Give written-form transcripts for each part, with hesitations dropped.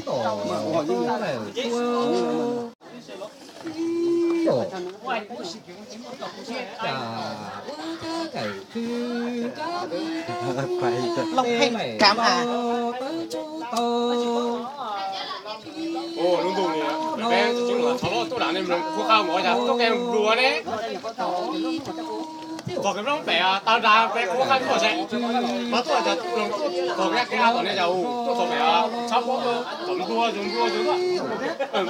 Long Thanh cảm à. Ồ, đúng rồi nè. Bé chính là cháu nó tôi đã nên cô khao mỗi giờ tôi kêu đùa đấy. Còn cái nó bé tao ra bé cô khao tôi sẽ mà tôi là tôi cái ao này giàu tôi thôi bé cháu có tầm đua dùng đó.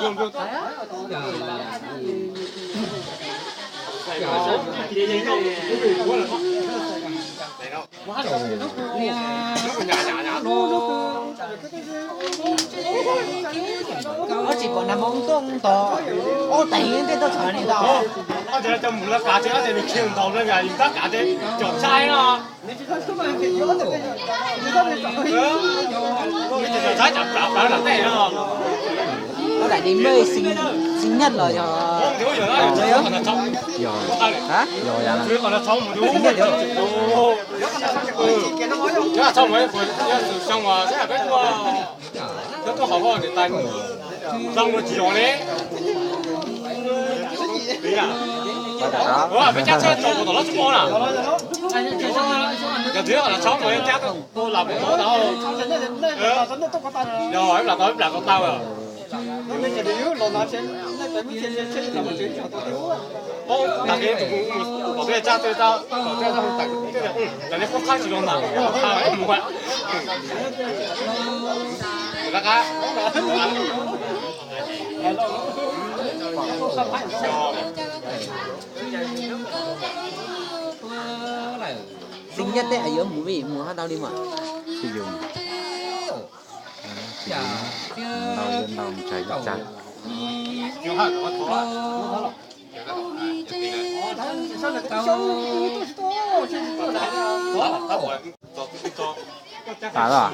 Dùng. Ở chỉ còn nằm ông tung to, ô tiền cái tôi chờ này đâu. Ở đây就唔啦，價值一定要見唔到啦，而家價值做差啊！你就差就集兩粒地咯。Có đại đến mê sinh nhật rồi rồi. Không thiếu rồi đó, chỉ còn là trong. Hả? Chỉ còn là trong một đứa. Sinh nhật rồi. Chứ là trong mấy xong mà sẽ là cái nó có học thì tay trong một chiều đấy. Đấy à? Ủa, phải chắc xe trộn của nó chung à? Giờ thứ là cháu mới chắc tôi làm một món đó. Rồi em là con tao rồi. Ô,大家我对家对到，我对他们打对的，人家不看起龙了，他不会。大家。Sinh nhật đấy ở giữa mùa hát tao đi mà. Sử dụng đầu lên đầu chạy chặt phá rồi